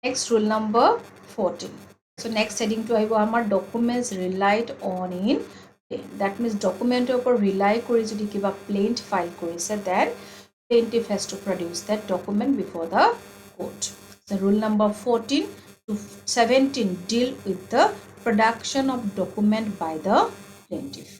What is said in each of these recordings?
Next, rule number 14. So next heading to আহিব আমাৰ documents relied on in plaint. That means document upor rely কৰি যদি কিবা plaint file কৰিছে, then plaintiff has to produce that document before the court. So rule number 14 to 17 deal with the production of document by the plaintiff.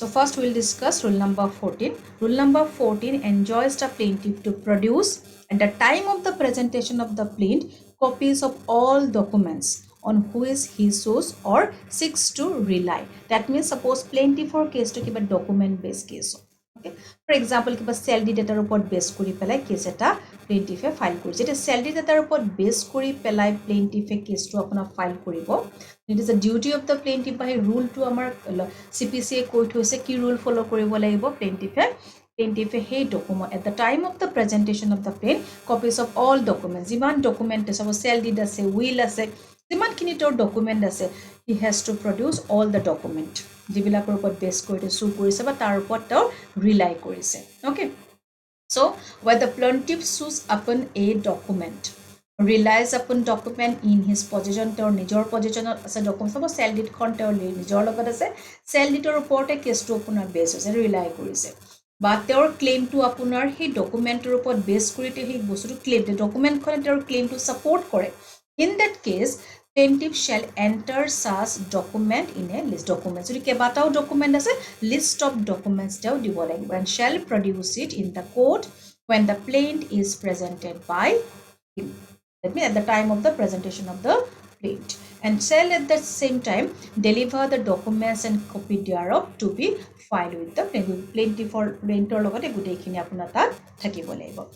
So first we'll discuss rule number 14. Rule number 14 enjoins the plaintiff to produce at the time of the presentation of the plaint copies of all documents on which he sues or seeks to rely. That means suppose plaintiff or case to keep a document based case. Okay. For example, kiba salary data report base kuri pelai case eta plaintiff e file kuri. Jete salary data report base kuri pelai plaintiff e case to apuna file kuribo. It is a duty of the plaintiff by rule to amar CPC court hoise ki rule follow koribo lagibo plaintiff e hey document at the time of the presentation of the plaint copies of all documents. Iman document is suppose salary deed ase, will ase, iman kini tor document ase, he has to produce all the document. যিবিলাকৰ ওপৰত বেছ কৰি সু কৰিছে বা তাৰ ওপৰত তেওঁ ৰিলাই কৰিছে okay so where the plaintiff sues upon a document relies upon document in his possession তেওঁৰ নিজৰ পজিশনত আছে ডকুমেন্ট সব সেল ডিড খন তেওঁৰ নিজৰ লগত আছে সেল ডিডৰ ওপৰতে কেছটো আপোনাৰ বেছ হৈছে ৰিলাই কৰিছে বা তেওঁৰ ক্লেইমটো আপোনাৰ সেই ডকুমেন্টৰ ওপৰত বেছ কৰি সেই বস্তুটো ক্লেইম ডকুমেন্টখনে তেওঁৰ ক্লেইমটো সাপোৰ্ট কৰে in that case plaintiff shall enter such document in a list document. So, kebatao document as a list of documents and shall produce it in the court when the plaint is presented by him. That means at the time of the presentation of the plaint. And shall at the same time deliver the documents and copy thereof to be filed with the plaintiff or plaintiff logote gutekhini apuna tat thakibo laibo.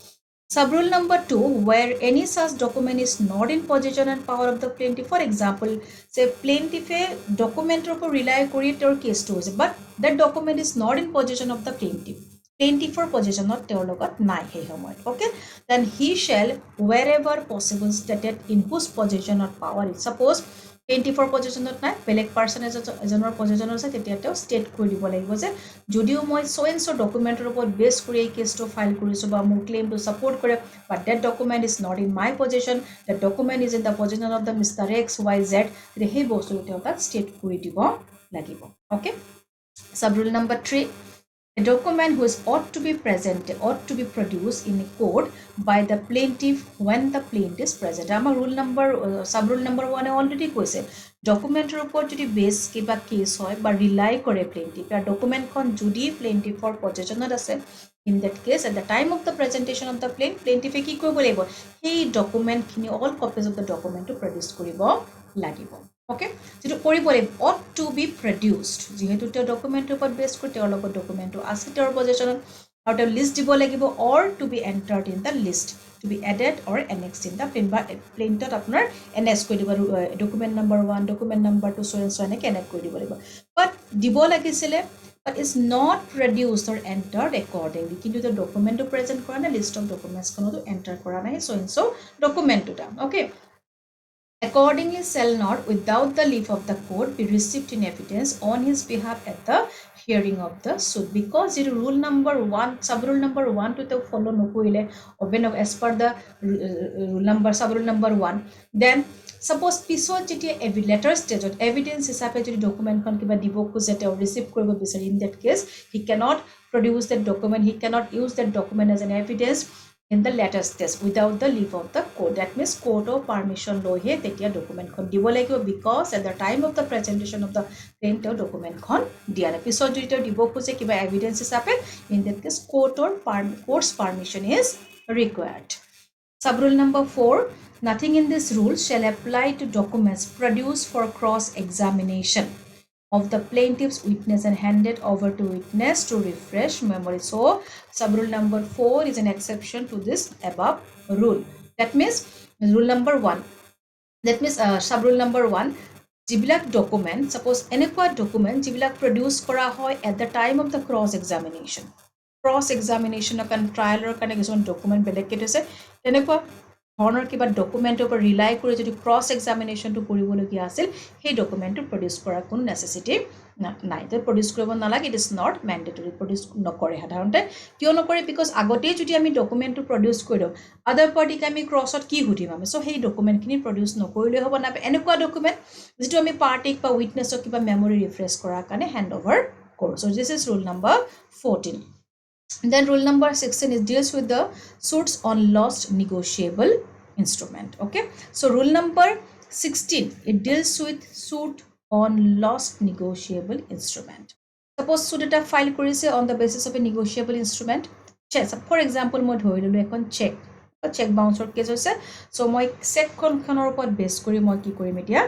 Subrule number 2, where any such document is not in possession and power of the plaintiff. For example, say plaintiff a document or rely create or case to but that document is not in possession of the plaintiff. Plaintiff for possession not theologot nai he homoid. Okay, then he shall wherever possible stated in whose possession or power is. Suppose 24 পজিশনত নাই বেলেগ person এজনৰ position আছে তেতিয়াও state কৰি দিব লাগিব যে যদিও মই সো এন্ড সো ডকুমেন্টৰ ওপৰত বেস কৰি এই কেছটো ফাইল কৰিছো বা মোৰ ক্লেইমটো সাপোৰ্ট কৰে but that document is not in my position that document is in the position of the mister X Y Z সেই বস্তুটো তাত স্টেট কৰি দিব লাগিব okay sub rule number 3 A document which ought to be presented, ought to be produced in a court by the plaintiff when the plaintiff is present. Our rule number, sub rule number 1 already কৈছে document report যদি base কিবা case হয় বা rely কৰে plaintiff আর document খন যদি plaintiff for possession আছে in that case at the time of the presentation of the plaintiff কি কৰিব লাগিব সেই document খিনি all copies of the document to produce কৰিব লাগিব okay যেটো কৰিব লাগিব ought to be produced যেহেতু তে ডকুমেন্টৰ ওপৰত বেস কৰি তেওঁৰ লগত ডকুমেন্টটো আছে তেওঁৰ পজিশনত আৰু তেওঁ লিষ্ট দিব লাগিব or to be entered in the list to be added or annexed in the plaintot আপোনাৰ annex কৰি দিব document number 1 document number 2 so and so এনে connect কৰি দিব লাগিব but দিব লাগিছিলে but is not produced or entered accordingly কিন্তু the document to present কৰা না list of documents খনটো enter কৰা নাই so and so document টো okay accordingly shall not without the leave of the court be received in evidence on his behalf at the hearing of the suit because it rule number 1 sub rule number 1 to the follow no koile open of as per the rule number sub rule number 1 then suppose piso jeti letter stage of evidence hisabe jodi document kon kiba dibo kujete or receive koribo bisari in that case he cannot produce that document he cannot use that document as an evidence in the latter stage without the leave of the court. That means court or permission lo he tetia document khon dibo lagibo because at the time of the presentation of the plaintiff or document khon dia na piso jodi dibo khose kiba evidence hisabe in that case court or court's permission is required. Sub rule number 4 nothing in this rule shall apply to documents produced for cross examination of the plaintiff's witness and handed over to witness to refresh memory. So, sub rule number 4 is an exception to this above rule. That means rule number 1. That means sub rule number 1. Jibilak document, suppose enekwa document jibilak produce kora hoy at the time of the cross examination. Cross examination of trial or connection document belek kete se enekwa ধৰণৰ কিবা ডকুমেণ্টৰ ওপৰত ৰিলাই কৰি যদি cross এক্সামিনেশ্যনটো কৰিবলগীয়া আছিল সেই ডকুমেণ্টটো produce কৰাৰ কোনো নেচেচিটি নাই তে প্ৰডিউচ কৰিব নালাগে it is not mandatory produce নকৰে সাধাৰণতে কিয় নকৰে বিকজ আগতেই যদি আমি ডকুমেণ্টটো প্ৰডিউচ কৰি দিওঁ আদাৰ পাৰ্টিক আমি ক্ৰছত কি সুধিম আমি চ' সেই ডকুমেণ্টখিনি প্ৰডিউচ নকৰিলে হ'ব না এনেকুৱা ডকুমেণ্ট যিটো আমি পাৰ্টিক বা উইটনেছক কিবা মেমৰি ৰিফ্ৰেছ কৰাৰ কাৰণে হেণ্ড অভাৰ কৰোঁ so' this is rule number 14 Then rule number 16 is deals with the suits on lost negotiable instrument. Okay. So rule number 16, it deals with suit on lost negotiable instrument. Suppose suit এটা file কৰিছে on the basis of a negotiable instrument. For example, মই ধৰি ললো এখন check. Check bouncer case হৈছে. So মই check খনৰ ওপৰত base কৰি মই কি কৰিম এতিয়া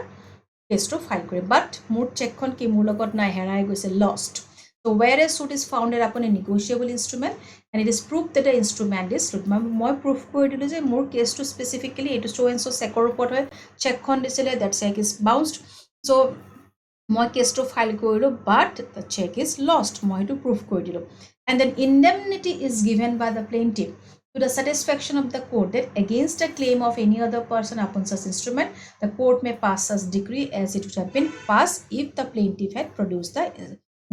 case to file কৰিম. But মোৰ check খন কি মোৰ লগত নাই হেৰাই গৈছে lost. So where a suit is founded upon a negotiable instrument and it is proved that the instrument is মই proof কৰি দিলো যে মোৰ case to specifically it is so and so check ৰ ওপৰত হয় check খন দিছিলে that check is bounced so মই case to file কৰিলো but the check is lost মই এইটো proof কৰি দিলো and then indemnity is given by the plaintiff to the satisfaction of the court that against a claim of any other person upon such instrument the court may pass such decree as it would have been passed if the plaintiff had produced the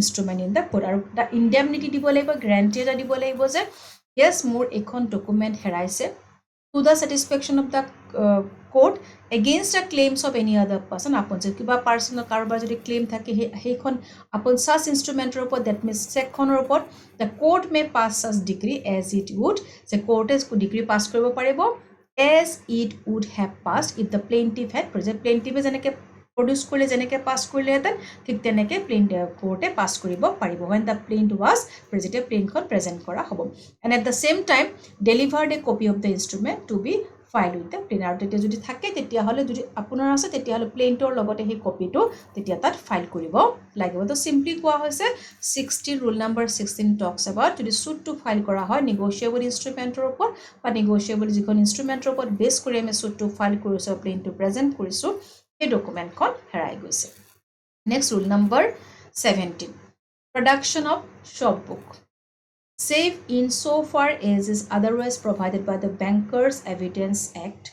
instrument in the court. And the indemnity দিব লাগিব guarantee এটা দিব লাগিব যে yes মোৰ এখন document হেৰাইছে to the satisfaction of the court against the claims of any other person upon যে কিবা পাৰ্সনৰ কাৰোবাৰ যদি claim থাকে সেইখন upon such instrument ৰ ওপৰত that means check খনৰ ওপৰত the court may pass such decree as it would the court is decree pass কৰিব পাৰিব as it would have passed if the plaintiff had present plaintiff যেনেকে produce কৰিলে যেনেকে pass কৰিলে হেতেন ঠিক তেনেকে plaintiff কোৰ্টে পাস কৰিব পাৰিব when the plaint was presented plaint খন প্ৰেজেন্ট কৰা হ'ব and at the same time delivered a copy of the instrument to be filed with the plaintiff আৰু তেতিয়া যদি থাকে তেতিয়া হলে যদি আপোনাৰ আছে তেতিয়া হলে plaintor লগতে সেই কপিটো তেতিয়া তাত ফাইল কৰিব লাগিব তো সিম্পলি কোৱা হৈছে 60 rule number 16 talks about যদি suit to file কৰা হয় negotiable instrumentor ওপৰত বা negotiable যিখন instrumentor ওপৰত বেস কৰি আমি suit to file কৰিছো plaint to present কৰিছো এই document খন হেৰাই গৈছে next rule number 17 production of shop book save in so far as is otherwise provided by the bankers evidence act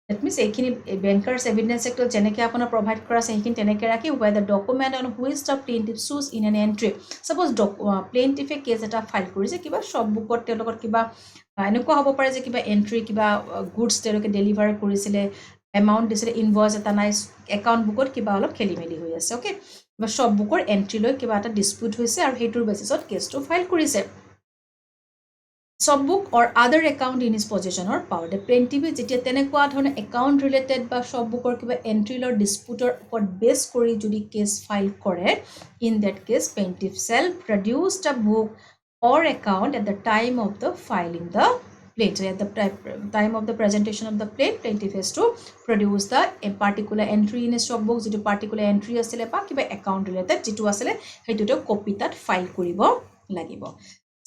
that means ekhini bankers evidence act jeneke apuna provide kora ase ekhini teneke rakhi where the document on which the plaintiff sues in an entry suppose plaintiff e case eta file korise kiba shop book ot telokor kiba eneko hobo pare je kiba entry kiba goods teloke deliver korisile amount disile invoice eta nice account bookot kiba olop kheli meli hoi ase okay ba shop bookor entry loi kiba eta dispute hoise aru hetur basis ot case to file korise shop book or other account in his possession or power the plaintiff jetia tenekwa dhone account related ba shop bookor kiba entry lor dispute or upon base kori jodi case file kore in that case plaintiff shall produce the book or account at the time of the filing the plaint. So at the time of the presentation of the plaintiff has to produce the a particular entry in a shop book, jitu particular entry asile ba kiba account related jitu asile hetu to copy that file koribo lagibo.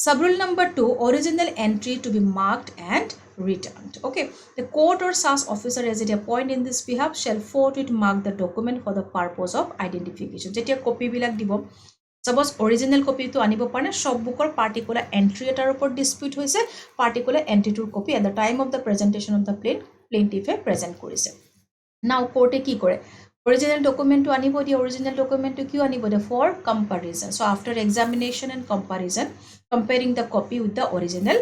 Subrule number 2 original entry to be marked and returned. Okay, the court or SAS officer as it appoint in this behalf shall forthwith mark the document for the purpose of identification. Jetia copy bilak dibo suppose original copy to anibo pane shop book or particular entry etar upor dispute hoise particular entry to copy at the time of the presentation of the plaintiff present korise now court ki kore original document to anibo the original document to ki anibo the for comparison so after examination and comparison comparing the copy with the original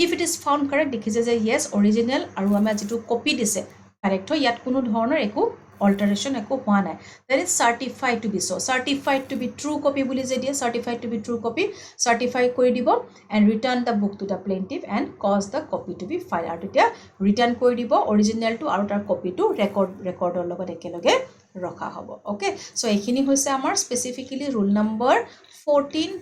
if it is found correct dekhise je yes original aru ama jitu copy dise correct ho yat kono dhoroner eku alteration eko hoa nai that is certified to be so certified to be true copy boli je dia certified to be true copy certify kori dibo and return the book to the plaintiff and cause the copy to be filed আৰু তেতিয়া return kori dibo original to আৰু tar copy to record লগত ekeloge ৰখা হ'ব okay so এখিনি হৈছে আমাৰ specifically rule number 14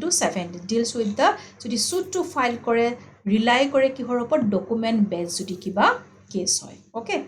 to 7 deals with the যদি suit to file কৰে rely কৰে কিহৰ ওপৰত document based যদি কিবা case হয় okay